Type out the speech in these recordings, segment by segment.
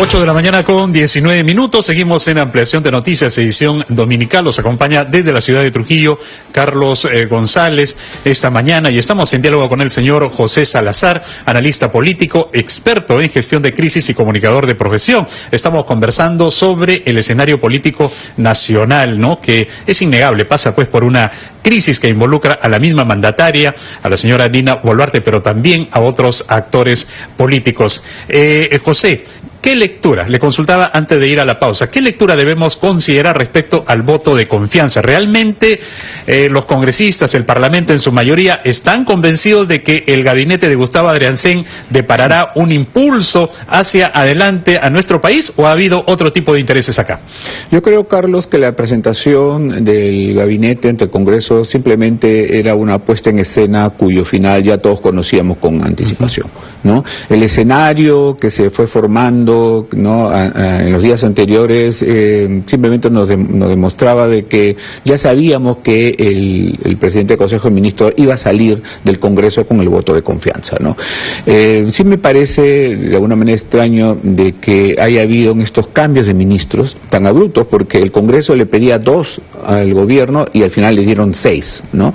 8 de la mañana con 19 minutos, seguimos en Ampliación de Noticias, edición dominical. Los acompaña desde la ciudad de Trujillo Carlos González esta mañana, y estamos en diálogo con el señor José Salazar, analista político, experto en gestión de crisis y comunicador de profesión. Estamos conversando sobre el escenario político nacional, ¿no? Que es innegable, pasa pues por una crisis que involucra a la misma mandataria, a la señora Dina Boluarte, pero también a otros actores políticos. José, ¿qué lectura? Le consultaba antes de ir a la pausa. ¿Qué lectura debemos considerar respecto al voto de confianza? ¿Realmente los congresistas, el Parlamento en su mayoría, están convencidos de que el gabinete de Gustavo Adriancén deparará un impulso hacia adelante a nuestro país, o ha habido otro tipo de intereses acá? Yo creo, Carlos, que la presentación del gabinete ante el Congreso simplemente era una puesta en escena cuyo final ya todos conocíamos con anticipación, ¿no? El escenario que se fue formando, ¿no? En los días anteriores simplemente nos demostraba de que ya sabíamos que el presidente del Consejo de Ministros iba a salir del Congreso con el voto de confianza, ¿no? Sí me parece de alguna manera extraño de que haya habido en estos cambios de ministros tan abruptos, porque el Congreso le pedía 2 al gobierno y al final le dieron 6, ¿no?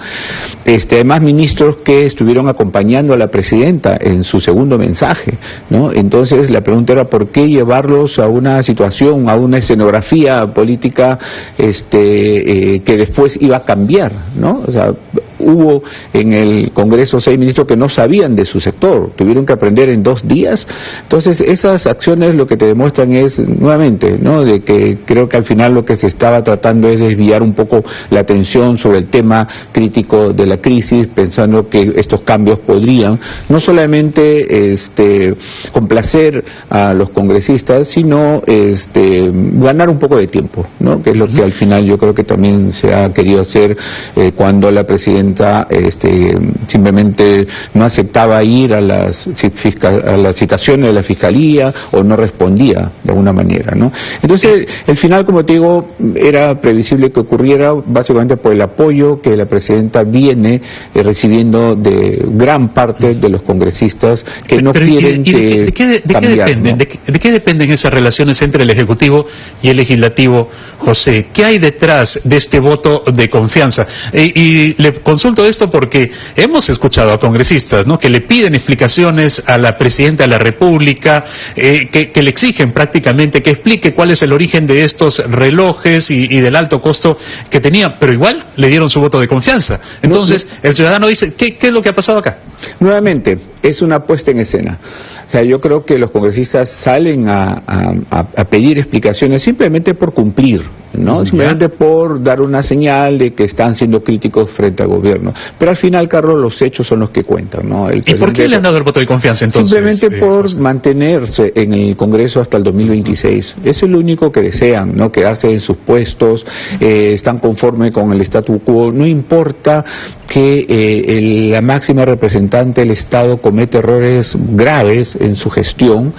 Además, ministros que estuvieron acompañando a la presidenta en su segundo mensaje, ¿no? Entonces la pregunta era ¿por qué llevarlos a una situación, a una escenografía política que después iba a cambiar, ¿no? O sea, hubo en el Congreso 6 ministros que no sabían de su sector, tuvieron que aprender en 2 días. Entonces esas acciones lo que te demuestran es, nuevamente, ¿no?, de que creo que al final lo que se estaba tratando es desviar un poco la atención sobre el tema crítico de la crisis, pensando que estos cambios podrían no solamente complacer a los congresistas, sino ganar un poco de tiempo, ¿no?, que es lo que al final yo creo que también se ha querido hacer cuando la presidenta simplemente no aceptaba ir a las citaciones de la Fiscalía o no respondía de alguna manera, ¿no? Entonces, el final, como te digo, era previsible que ocurriera básicamente por el apoyo que la presidenta viene recibiendo de gran parte de los congresistas que no quieren ¿De qué dependen? ¿De qué dependen esas relaciones entre el Ejecutivo y el Legislativo, José? ¿Qué hay detrás de este voto de confianza? Y le consulto esto porque hemos escuchado a congresistas, ¿no?, que le piden explicaciones a la presidenta de la República, que le exigen prácticamente que explique cuál es el origen de estos relojes y del alto costo que tenían, pero igual le dieron su voto de confianza. Entonces, el ciudadano dice, ¿qué es lo que ha pasado acá? Nuevamente, es una puesta en escena. O sea, yo creo que los congresistas salen a pedir explicaciones simplemente por cumplir, ¿no? Simplemente por dar una señal de que están siendo críticos frente al gobierno. Pero al final, Carlos, los hechos son los que cuentan, ¿no? ¿Y por qué le han dado el voto de confianza entonces? Simplemente por mantenerse en el Congreso hasta el 2026. Eso es lo único que desean, ¿no? Quedarse en sus puestos, están conformes con el statu quo. No importa que la máxima representante del Estado comete errores graves en su gestión.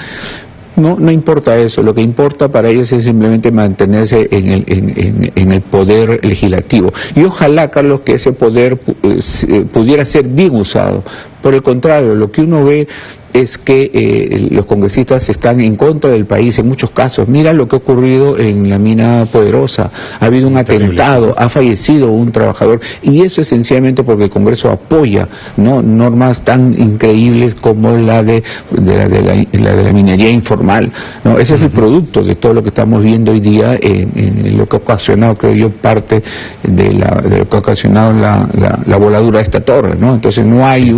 No importa eso, lo que importa para ellos es simplemente mantenerse en el poder legislativo. Y ojalá, Carlos, que ese poder pudiera ser bien usado. Por el contrario, lo que uno ve es que los congresistas están en contra del país en muchos casos. Mira lo que ha ocurrido en la mina Poderosa. Ha habido un atentado, ha fallecido un trabajador, y eso esencialmente porque el Congreso apoya, ¿no?, normas tan increíbles como la de la minería informal, ¿no? Ese es el producto de todo lo que estamos viendo hoy día en lo que ha ocasionado, creo yo, parte de lo que ha ocasionado la voladura de esta torre, ¿no? Entonces no hay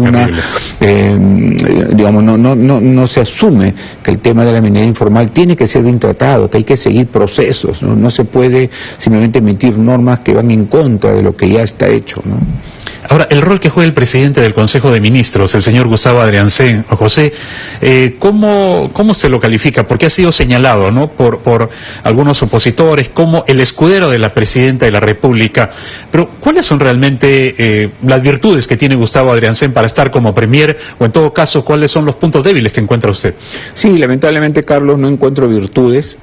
no se asume que el tema de la minería informal tiene que ser bien tratado, que hay que seguir procesos, ¿no? No se puede simplemente emitir normas que van en contra de lo que ya está hecho, ¿no? Ahora, el rol que juega el presidente del Consejo de Ministros, el señor Gustavo Adriancén, José, ¿cómo se lo califica? Porque ha sido señalado, ¿no?, por algunos opositores como el escudero de la presidenta de la República. Pero, ¿cuáles son realmente las virtudes que tiene Gustavo Adriancén para estar como premier? O en todo caso, ¿cuáles son los puntos débiles que encuentra usted? Sí, lamentablemente, Carlos, no encuentro virtudes.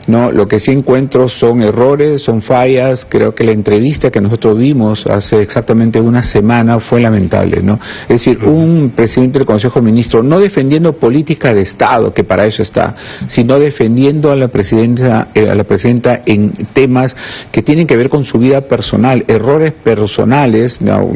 No, lo que sí encuentro son errores, son fallas. Creo que la entrevista que nosotros vimos hace exactamente una semana fue lamentable, ¿no? Es decir, un presidente del Consejo de Ministros no defendiendo política de Estado, que para eso está, sino defendiendo a la presidenta en temas que tienen que ver con su vida personal, errores personales, ¿no?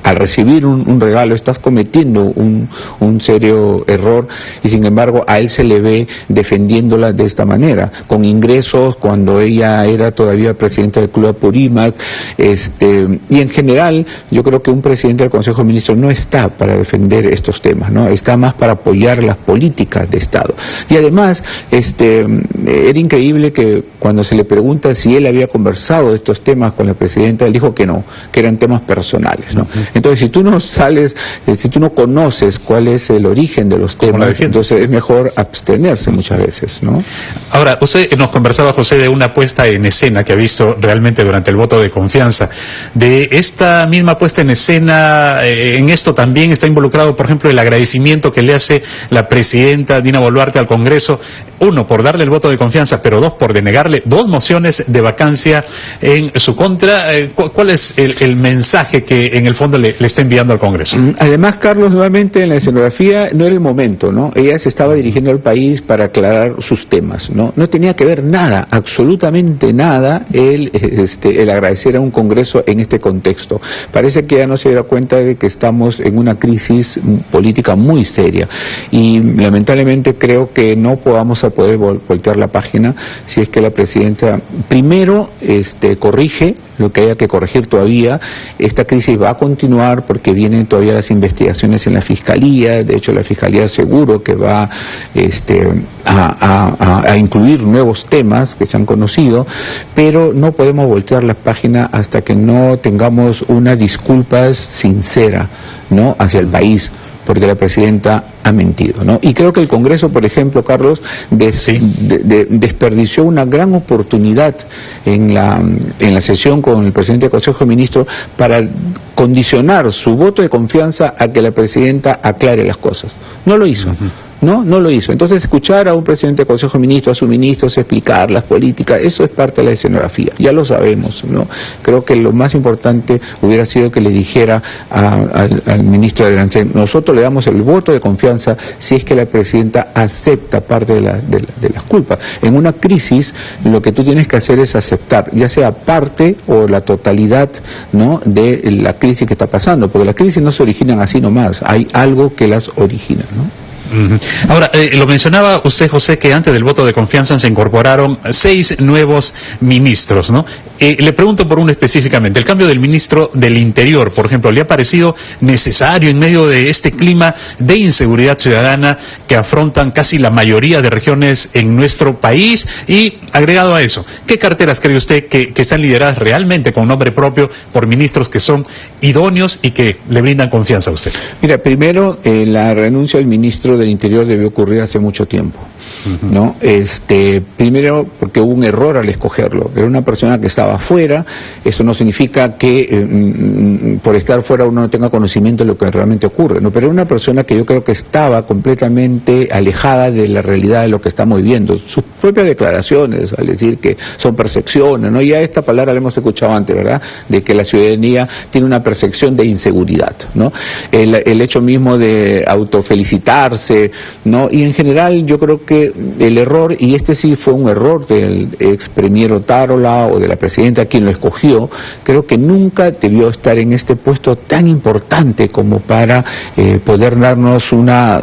Al recibir un regalo estás cometiendo un serio error, y sin embargo a él se le ve defendiéndola de esta manera, con ingresos cuando ella era todavía presidenta del Club Apurímac, y en general yo creo que un presidente del Consejo de Ministros no está para defender estos temas, ¿no? Está más para apoyar las políticas de Estado. Y además, era increíble que cuando se le pregunta si él había conversado de estos temas con la presidenta, él dijo que no, que eran temas personales, ¿no? Entonces, si tú no sales, si tú no conoces cuál es el origen de los temas, entonces es mejor abstenerse muchas veces, ¿no? Ahora, usted nos conversaba, José, de una puesta en escena que ha visto realmente durante el voto de confianza. De esta misma puesta en escena, en esto también está involucrado, por ejemplo, el agradecimiento que le hace la presidenta Dina Boluarte al Congreso, uno, por darle el voto de confianza, pero dos, por denegarle 2 mociones de vacancia en su contra. ¿Cuál es el mensaje que en el fondo le está enviando al Congreso? Además, Carlos, nuevamente en la escenografía no era el momento, ¿no? Ella se estaba dirigiendo al país para aclarar sus temas, ¿no? No tenía que ver nada, absolutamente nada, el agradecer a un Congreso en este contexto. Parece que ella no se diera cuenta de que estamos en una crisis política muy seria, y lamentablemente creo que no podamos poder voltear la página si es que la presidenta primero corrige lo que haya que corregir todavía. Esta crisis va a continuar porque vienen todavía las investigaciones en la Fiscalía. De hecho, la Fiscalía seguro que va a incluir nuevos temas que se han conocido, pero no podemos voltear la página hasta que no tengamos una disculpa sincera, ¿no?, hacia el país, porque la presidenta ha mentido, ¿no? Y creo que el Congreso, por ejemplo, Carlos, desperdició una gran oportunidad en la sesión con el presidente del Consejo de Ministros para condicionar su voto de confianza a que la presidenta aclare las cosas. No lo hizo. No lo hizo. Entonces, escuchar a un presidente del Consejo de Ministros, a sus ministros, explicar las políticas, eso es parte de la escenografía, ya lo sabemos, ¿no? Creo que lo más importante hubiera sido que le dijera al ministro de Arancén: nosotros le damos el voto de confianza si es que la presidenta acepta parte de las culpas. En una crisis, lo que tú tienes que hacer es aceptar, ya sea parte o la totalidad, ¿no?, de la crisis que está pasando, porque las crisis no se originan así nomás, hay algo que las origina, ¿no? Ahora, lo mencionaba usted, José, que antes del voto de confianza se incorporaron 6 nuevos ministros, ¿no? Le pregunto por uno específicamente, el cambio del ministro del Interior, por ejemplo, ¿le ha parecido necesario en medio de este clima de inseguridad ciudadana que afrontan casi la mayoría de regiones en nuestro país? Y agregado a eso, ¿qué carteras cree usted que están lideradas realmente con nombre propio por ministros que son idóneos y que le brindan confianza a usted? Mira, primero, la renuncia del ministro del Interior debió ocurrir hace mucho tiempo, ¿no? Primero porque hubo un error al escogerlo. Era una persona que estaba fuera. Eso no significa que por estar fuera uno no tenga conocimiento de lo que realmente ocurre, ¿no? Pero era una persona que yo creo que estaba completamente alejada de la realidad de lo que estamos viviendo. Sus propias declaraciones al decir que son percepciones, ¿no? Ya esta palabra la hemos escuchado antes, ¿verdad?, de que la ciudadanía tiene una percepción de inseguridad, ¿no? El hecho mismo de autofelicitarse, ¿no? Y en general yo creo que el error, y este sí fue un error del ex premier Otárola o de la presidenta quien lo escogió, creo que nunca debió estar en este puesto tan importante como para poder darnos una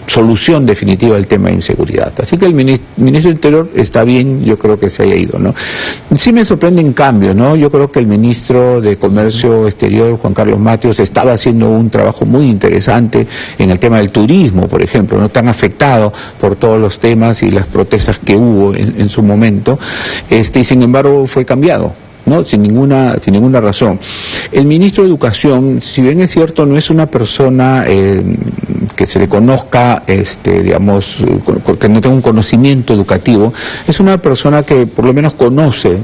solución definitiva al tema de inseguridad. Así que el ministro del Interior está bien, yo creo que se haya ido, ¿no? Sí me sorprende en cambio, ¿no? Yo creo que el ministro de Comercio Exterior, Juan Carlos Matios, estaba haciendo un trabajo muy interesante en el tema del turismo, por ejemplo, no tan afectado por todos los temas y las protestas que hubo en su momento, y sin embargo fue cambiado, ¿no? Sin ninguna razón. El ministro de Educación, si bien es cierto, no es una persona que se le conozca, digamos, que no tenga un conocimiento educativo, es una persona que por lo menos conoce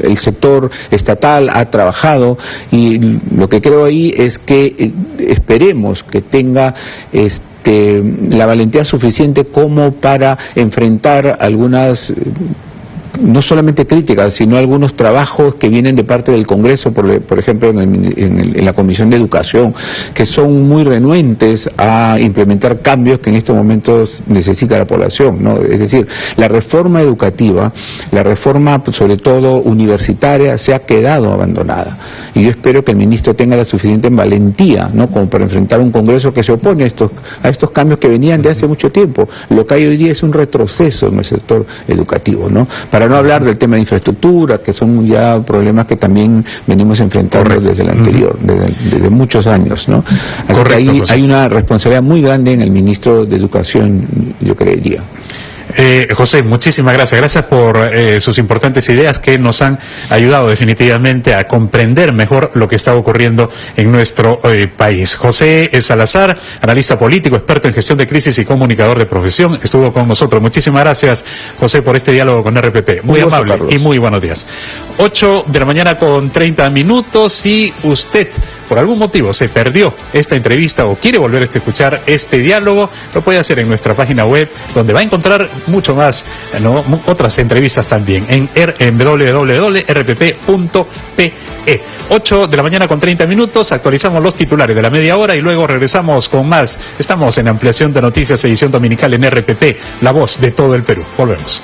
el sector estatal, ha trabajado, y lo que creo ahí es que esperemos que tenga la valentía suficiente como para enfrentar algunas no solamente críticas, sino algunos trabajos que vienen de parte del Congreso, por ejemplo en la Comisión de Educación, que son muy renuentes a implementar cambios que en estos momentos necesita la población, ¿no? Es decir, la reforma educativa, la reforma sobre todo universitaria, se ha quedado abandonada. Y yo espero que el ministro tenga la suficiente valentía, ¿no?, como para enfrentar un Congreso que se opone a estos cambios que venían de hace mucho tiempo. Lo que hay hoy día es un retroceso en el sector educativo, ¿no? Para no hablar del tema de infraestructura, que son ya problemas que también venimos enfrentando desde el anterior, desde muchos años, ¿no? Así que ahí hay una responsabilidad muy grande en el ministro de Educación, yo creería. José, muchísimas gracias. Gracias por sus importantes ideas que nos han ayudado definitivamente a comprender mejor lo que está ocurriendo en nuestro país. José Salazar, analista político, experto en gestión de crisis y comunicador de profesión, estuvo con nosotros. Muchísimas gracias, José, por este diálogo con RPP. Muy amable, Carlos, y muy buenos días. 8 de la mañana con 30 minutos. Si usted por algún motivo se perdió esta entrevista o quiere volver a escuchar este diálogo, lo puede hacer en nuestra página web, donde va a encontrar mucho más, ¿no?, otras entrevistas también, en www.rpp.pe. 8 de la mañana con 30 minutos, actualizamos los titulares de la media hora y luego regresamos con más. Estamos en Ampliación de Noticias, edición dominical en RPP, la voz de todo el Perú. Volvemos.